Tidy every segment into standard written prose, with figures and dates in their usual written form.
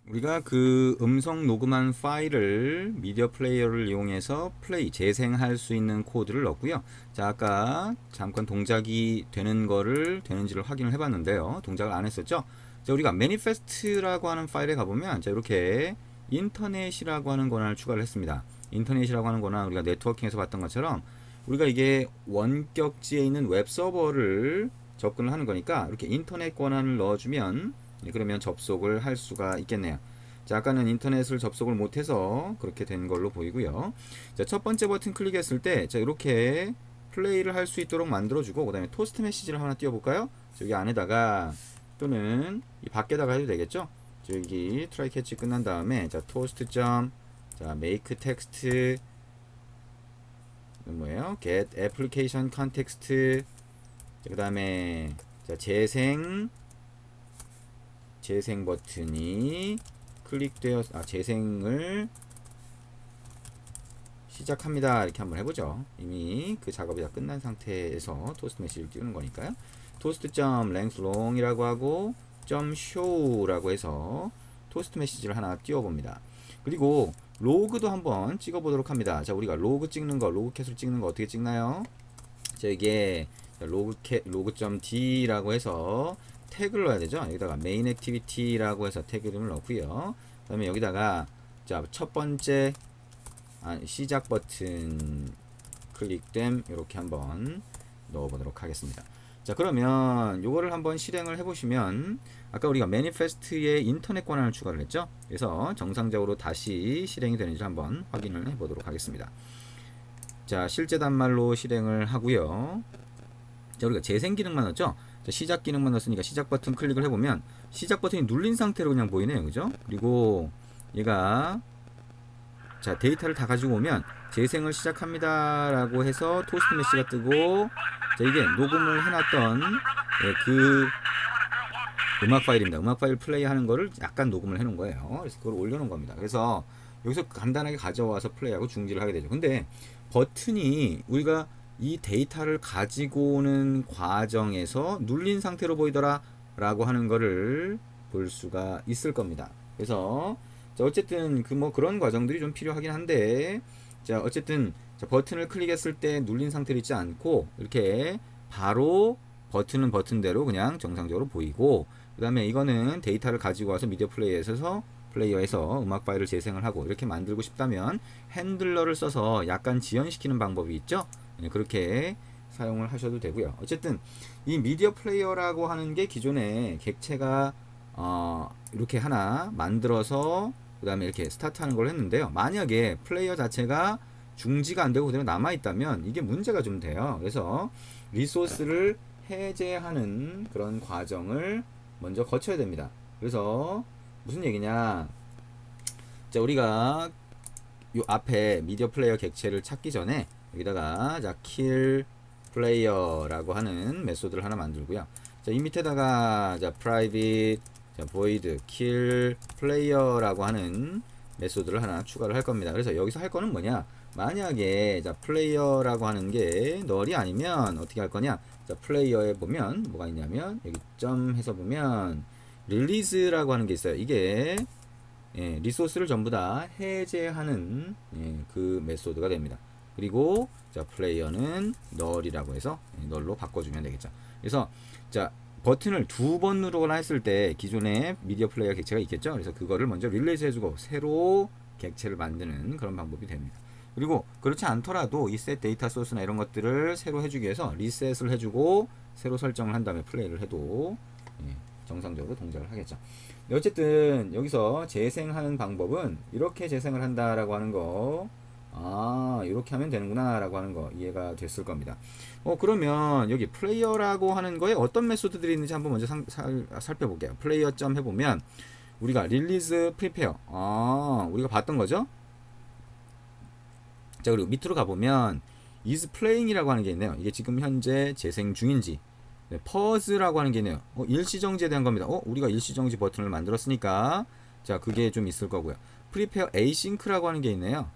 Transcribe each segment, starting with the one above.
우리가 그 음성 녹음한 파일을 미디어 플레이어를 이용해서 재생할 수 있는 코드를 넣었고요. 자, 아까 잠깐 동작이 되는지를 확인을 해봤는데요. 동작을 안 했었죠? 자, 우리가 manifest라고 하는 파일에 가보면, 자, 이렇게 인터넷이라고 하는 권한을 추가를 했습니다. 인터넷이라고 하는 권한, 우리가 네트워킹에서 봤던 것처럼, 우리가 이게 원격지에 있는 웹 서버를 접근을 하는 거니까, 이렇게 인터넷 권한을 넣어주면, 그러면 접속을 할 수가 있겠네요. 자, 아까는 인터넷을 접속을 못해서 그렇게 된 걸로 보이고요. 자, 첫 번째 버튼 클릭했을 때, 자, 이렇게 플레이를 할 수 있도록 만들어주고, 그 다음에 토스트 메시지를 하나 띄워볼까요? 저기 안에다가, 또는 이 밖에다가 해도 되겠죠? 저기 트라이 캐치 끝난 다음에, 자, 토스트 점, 자, make text, 뭐예요? get application context, 그 다음에, 자, 재생 버튼이 재생을 시작합니다. 이렇게 한번 해보죠. 이미 그 작업이 다 끝난 상태에서 토스트 메시지를 띄우는 거니까요. toast.length long이라고 하고 .show라고 해서 토스트 메시지를 하나 띄워봅니다. 그리고 로그도 한번 찍어보도록 합니다. 자, 우리가 로그 캣을 찍는 거 어떻게 찍나요? 자, 이게 로그.d라고 해서 태그를 넣어야 되죠. 여기다가 main activity라고 해서 태그 이름을 넣고요. 그 다음에 여기다가 자, 첫 번째 시작 버튼 클릭됨 이렇게 한번 넣어보도록 하겠습니다. 자, 그러면 요거를 한번 실행을 해보시면 아까 우리가 매니페스트에 인터넷 권한을 추가를 했죠. 그래서 정상적으로 다시 실행이 되는지 한번 확인을 해보도록 하겠습니다. 자, 실제 단말로 실행을 하고요. 자, 우리가 재생 기능만 넣었죠. 자, 시작 기능만 넣었으니까 시작 버튼 클릭을 해보면 시작 버튼이 눌린 상태로 그냥 보이네요. 그죠? 그리고 얘가 자, 데이터를 다 가지고 오면 재생을 시작합니다 라고 해서 토스트 메시지가 뜨고, 자, 이게 녹음을 해놨던 그 음악 파일입니다. 음악 파일 플레이 하는 거를 약간 녹음을 해놓은 거예요. 그래서 그걸 올려놓은 겁니다. 그래서 여기서 간단하게 가져와서 플레이하고 중지를 하게 되죠. 근데 버튼이 우리가 이 데이터를 가지고 오는 과정에서 눌린 상태로 보이더라 라고 하는 거를 볼 수가 있을 겁니다. 그래서 자, 어쨌든 그런 과정들이 좀 필요하긴 한데, 자, 어쨌든 자, 버튼을 클릭했을 때 눌린 상태로 있지 않고 이렇게 바로 버튼은 버튼대로 그냥 정상적으로 보이고, 그 다음에 이거는 데이터를 가지고 와서 미디어 플레이어에서 음악 파일을 재생을 하고 이렇게 만들고 싶다면 핸들러를 써서 약간 지연시키는 방법이 있죠. 그렇게 사용을 하셔도 되고요. 어쨌든 이 미디어 플레이어라고 하는 게 기존에 객체가 이렇게 하나 만들어서 그 다음에 이렇게 스타트하는 걸 했는데요. 만약에 플레이어 자체가 중지가 안 되고 그대로 남아 있다면 이게 문제가 좀 돼요. 그래서 리소스를 해제하는 그런 과정을 먼저 거쳐야 됩니다. 그래서 무슨 얘기냐? 자, 우리가 요 앞에 미디어 플레이어 객체를 찾기 전에 여기다가 자, kill 플레이어라고 하는 메소드를 하나 만들고요. 자, 이 밑에다가 자, private 자, void kill player라고 하는 메소드를 하나 추가를 할 겁니다. 그래서 여기서 할 거는 뭐냐? 만약에 자, 플레이어라고 하는 게 널이 아니면 어떻게 할 거냐? 자, 플레이어에 보면 뭐가 있냐면 여기 점 해서 보면 릴리즈라고 하는 게 있어요. 이게 리소스를 전부 다 해제하는 그 메소드가 됩니다. 그리고 자, 플레이어는 널이라고 해서 널로 바꿔주면 되겠죠. 그래서 자, 버튼을 두 번 누르거나 했을 때 기존에 미디어 플레이어 객체가 있겠죠. 그래서 그거를 먼저 릴리즈 해주고 새로 객체를 만드는 그런 방법이 됩니다. 그리고 그렇지 않더라도 이 셋 데이터 소스나 이런 것들을 새로 해주기 위해서 리셋을 해주고 새로 설정을 한 다음에 플레이를 해도 정상적으로 동작을 하겠죠. 어쨌든 여기서 재생하는 방법은 이렇게 재생을 한다라고 하는 거, 이렇게 하면 되는구나 라고 하는 거 이해가 됐을 겁니다. 그러면 여기 플레이어라고 하는 거에 어떤 메소드들이 있는지 한번 먼저 살펴볼게요. 플레이어 점 해보면 우리가 릴리즈 프리페어, 우리가 봤던 거죠. 자, 그리고 밑으로 가보면 is playing이라고 하는 게 있네요. 이게 지금 현재 재생 중인지. 네, 퍼즈라고 하는 게 있네요. 일시정지에 대한 겁니다. 우리가 일시정지 버튼을 만들었으니까 자, 그게 좀 있을 거고요. 프리페어 에이싱크라고 하는 게 있네요.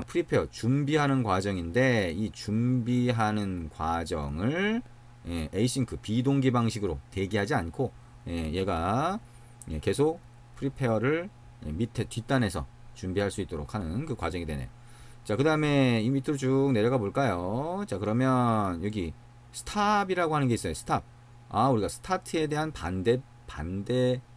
프리페어 준비하는 과정인데 이 준비하는 과정을 에이싱크 비동기 방식으로 대기하지 않고 얘가 계속 프리페어를 밑에 뒷단에서 준비할 수 있도록 하는 그 과정이 되네요. 자, 그 다음에 이 밑으로 쭉 내려가 볼까요? 자, 그러면 여기 스탑이라고 하는 게 있어요. 스탑. 아, 우리가 스타트에 대한 반대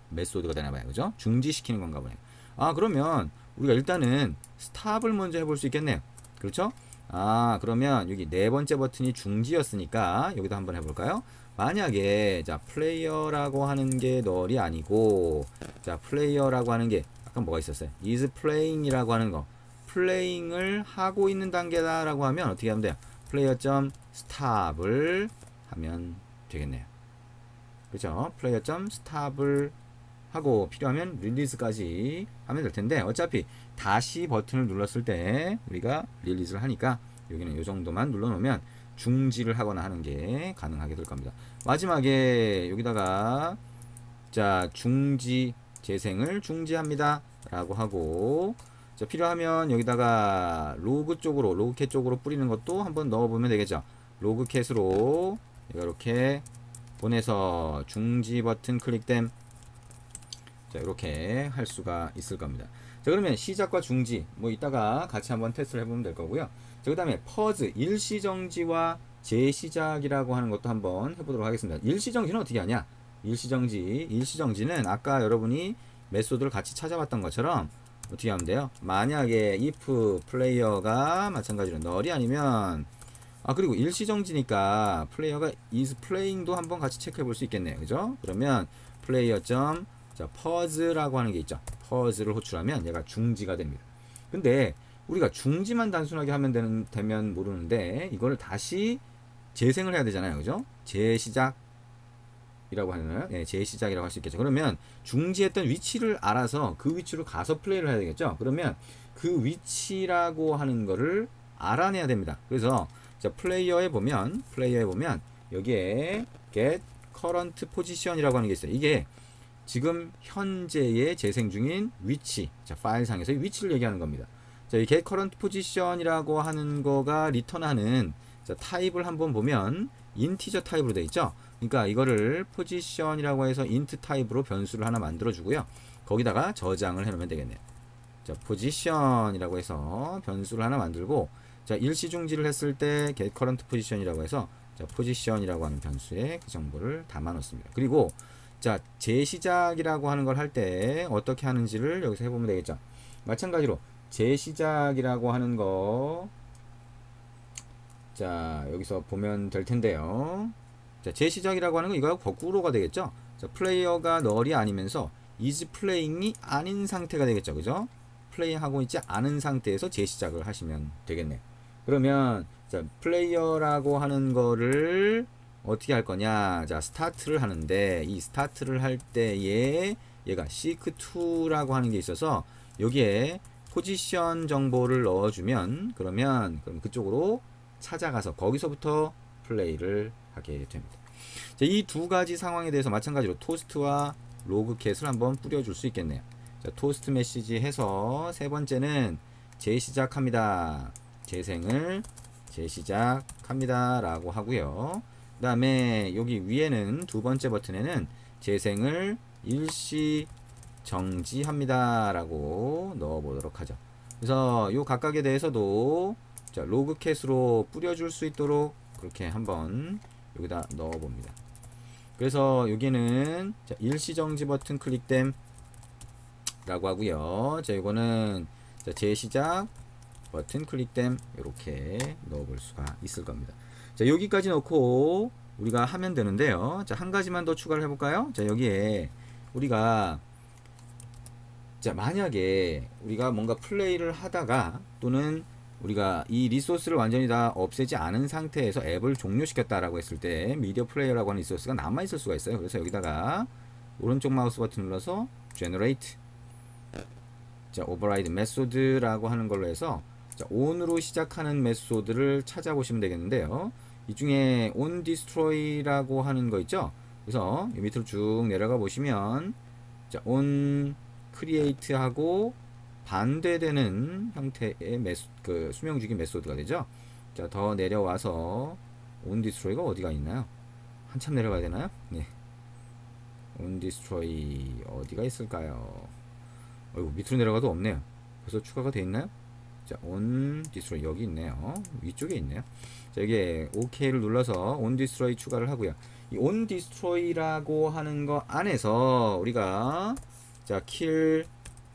메소드가 되나봐요. 그죠? 중지시키는 건가 보네요. 아, 그러면 우리가 일단은 스탑을 먼저 해볼 수 있겠네요. 그렇죠? 아, 그러면 여기 네 번째 버튼이 중지였으니까 여기도 한번 해볼까요? 만약에 자, 플레이어라고 하는 게 널이 아니고, 자, 플레이어라고 하는 게 아까 뭐가 있었어요? is playing이라고 하는 거, 플레잉을 하고 있는 단계다라고 하면 어떻게 하면 돼요? 플레이어.stop을 하면 되겠네요. 그죠? 플레이어.stop을 하고 필요하면 릴리즈까지 하면 될 텐데, 어차피 다시 버튼을 눌렀을 때 우리가 릴리즈를 하니까 여기는 이 정도만 눌러 놓으면 중지를 하거나 하는 게 가능하게 될 겁니다. 마지막에 여기다가 자, 중지 재생을 중지합니다 라고 하고, 자, 필요하면 여기다가 로그캣 쪽으로 뿌리는 것도 한번 넣어보면 되겠죠. 로그캣으로 이렇게 보내서 중지 버튼 클릭됨. 자, 이렇게 할 수가 있을 겁니다. 자, 그러면 시작과 중지 뭐 이따가 같이 한번 테스트를 해보면 될 거고요. 자, 그 다음에 퍼즈 일시정지와 재시작이라고 하는 것도 한번 해보도록 하겠습니다. 일시정지는 어떻게 하냐? 일시정지는 아까 여러분이 메소드를 같이 찾아봤던 것처럼 어떻게 하면 돼요? 만약에 if 플레이어가 마찬가지로 널이 아니면, 아, 그리고 일시정지니까 플레이어가 is playing도 한번 같이 체크해 볼 수 있겠네요. 그죠? 그러면 플레이어. 자, 퍼즈라고 하는 게 있죠. 퍼즈를 호출하면 얘가 중지가 됩니다. 근데 우리가 중지만 단순하게 하면 되면 모르는데 이거를 다시 재생을 해야 되잖아요. 그죠? 재시작이라고 하나요? 네, 재시작이라고 할 수 있겠죠. 그러면 중지했던 위치를 알아서 그 위치로 가서 플레이를 해야 되겠죠. 그러면 그 위치라고 하는 거를 알아내야 됩니다. 그래서 자, 플레이어에 보면 여기에 get current position이라고 하는 게 있어요. 이게 지금 현재의 재생 중인 위치, 자, 파일상에서의 위치를 얘기하는 겁니다. 자, 이 get current position이라고 하는 거가 리턴하는, 자, 타입을 한번 보면 인티저 타입으로 되어 있죠. 그러니까 이거를 position이라고 해서 int 타입으로 변수를 하나 만들어 주고요. 거기다가 저장을 해 놓으면 되겠네요. 자, position이라고 해서 변수를 하나 만들고, 자, 일시 중지를 했을 때 get current position이라고 해서, 자, position이라고 하는 변수에 그 정보를 담아 놓습니다. 그리고 자, 재시작이라고 하는 걸 할 때 어떻게 하는지를 여기서 해보면 되겠죠. 마찬가지로 재시작이라고 하는 거, 자, 여기서 보면 될 텐데요. 자, 재시작이라고 하는 거 이거 거꾸로가 되겠죠. 자, 플레이어가 널이 아니면서 is playing이 아닌 상태가 되겠죠. 그죠? 플레이하고 있지 않은 상태에서 재시작을 하시면 되겠네요. 그러면 자, 플레이어라고 하는 거를 어떻게 할 거냐? 자, 스타트를 하는데 이 스타트를 할 때에 얘가 seek2라고 하는 게 있어서 여기에 포지션 정보를 넣어주면 그럼 그쪽으로 찾아가서 거기서부터 플레이를 하게 됩니다. 이 두 가지 상황에 대해서 마찬가지로 토스트와 로그캣을 한번 뿌려줄 수 있겠네요. 자, 토스트 메시지 해서 세 번째는 재시작합니다. 재생을 재시작합니다 라고 하고요. 그 다음에 여기 위에는 두 번째 버튼에는 재생을 일시 정지합니다 라고 넣어 보도록 하죠. 그래서 요 각각에 대해서도 자, 로그캣으로 뿌려줄 수 있도록 그렇게 한번 여기다 넣어 봅니다. 그래서 여기는 자, 일시 정지 버튼 클릭됨 라고 하고요. 자, 이거는 자, 재시작 버튼 클릭됨 이렇게 넣어 볼 수가 있을 겁니다. 자, 여기까지 넣고 우리가 하면 되는데요. 자, 한 가지만 더 추가를 해볼까요? 자, 여기에 우리가 자, 만약에 우리가 뭔가 플레이를 하다가 또는 우리가 이 리소스를 완전히 다 없애지 않은 상태에서 앱을 종료시켰다라고 했을 때 미디어 플레이어라고 하는 리소스가 남아있을 수가 있어요. 그래서 여기다가 오른쪽 마우스 버튼 눌러서 generate 자, override method라고 하는 걸로 해서 자, on으로 시작하는 메소드를 찾아보시면 되겠는데요. 이 중에 on destroy라고 하는 거 있죠. 그래서 밑으로 쭉 내려가 보시면 자, on create 하고 반대되는 형태의 그 수명주기 메소드가 되죠. 자, 더 내려와서 on destroy가 어디가 있나요? 한참 내려가야 되나요? 네. on destroy 어디가 있을까요? 밑으로 내려가도 없네요. 벌써 추가가 돼 있나요? 자, on destroy 여기 있네요. 위쪽에 있네요. 자, 여기에 OK를 눌러서 on destroy 추가를 하고요. 이 on destroy라고 하는 거 안에서 우리가 자, kill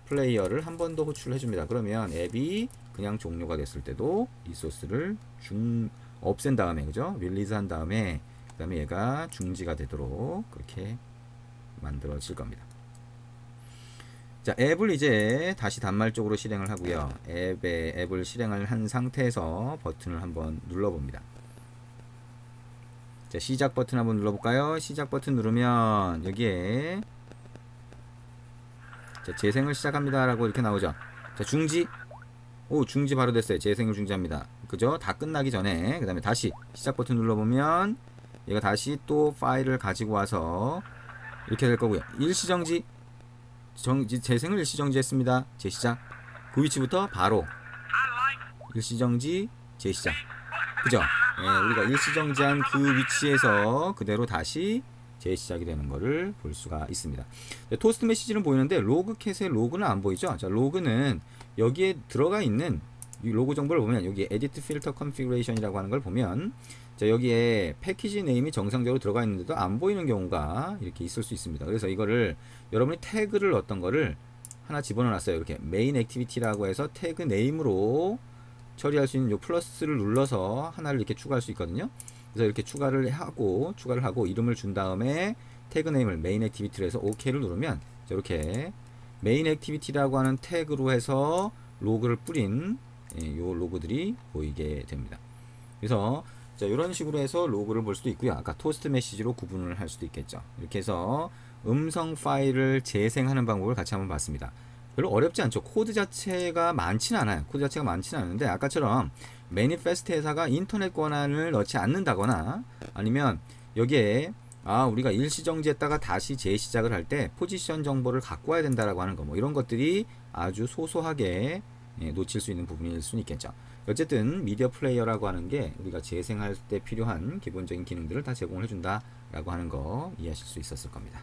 플레이어를 한 번 더 호출을 해줍니다. 그러면 앱이 그냥 종료가 됐을 때도 리소스를 없앤 다음에, 그죠? 릴리즈 한 다음에 그 다음에 얘가 중지가 되도록 그렇게 만들어질 겁니다. 자, 앱을 이제 다시 단말적으로 실행을 하고요. 앱을 실행을 한 상태에서 버튼을 한번 눌러봅니다. 자, 시작 버튼 한번 눌러볼까요? 시작 버튼 누르면 여기에 자, 재생을 시작합니다 라고 이렇게 나오죠. 자, 중지. 오, 중지 바로 됐어요. 재생을 중지합니다. 그죠? 다 끝나기 전에 그 다음에 다시 시작 버튼 눌러보면 얘가 다시 또 파일을 가지고 와서 이렇게 될 거고요. 일시정지. 재생을 일시정지했습니다. 재시작. 그 위치부터 바로 일시정지 재시작. 그죠? 우리가 일시정지한 그 위치에서 그대로 다시 재시작이 되는 것을 볼 수가 있습니다. 토스트 메시지는 보이는데 로그캣의 로그는 안 보이죠? 자, 로그는 여기에 들어가 있는 이 로그 정보를 보면 여기 Edit Filter Configuration이라고 하는 걸 보면 자, 여기에 패키지 네임이 정상적으로 들어가 있는데도 안 보이는 경우가 이렇게 있을 수 있습니다. 그래서 이거를 여러분이 태그를 어떤 거를 하나 집어넣어 놨어요. 이렇게 메인 액티비티라고 해서 태그 네임으로 처리할 수 있는 요 플러스를 눌러서 하나를 이렇게 추가할 수 있거든요. 그래서 이렇게 추가를 하고 이름을 준 다음에 태그 네임을 메인 액티비티로 해서 OK를 누르면 이렇게 메인 액티비티라고 하는 태그로 해서 로그를 뿌린 요 로그들이 보이게 됩니다. 그래서 자, 이런 식으로 해서 로그를 볼 수도 있고요. 아까 토스트 메시지로 구분을 할 수도 있겠죠. 이렇게 해서 음성 파일을 재생하는 방법을 같이 한번 봤습니다. 별로 어렵지 않죠. 코드 자체가 많지는 않아요. 코드 자체가 많지는 않은데 아까처럼 매니페스트 회사가 인터넷 권한을 넣지 않는다거나 아니면 여기에 우리가 일시정지했다가 다시 재시작을 할 때 포지션 정보를 갖고 와야 된다라고 하는 거 뭐 이런 것들이 아주 소소하게 놓칠 수 있는 부분일 수는 있겠죠. 어쨌든 미디어 플레이어라고 하는 게 우리가 재생할 때 필요한 기본적인 기능들을 다 제공을 해준다 라고 하는 거 이해하실 수 있었을 겁니다.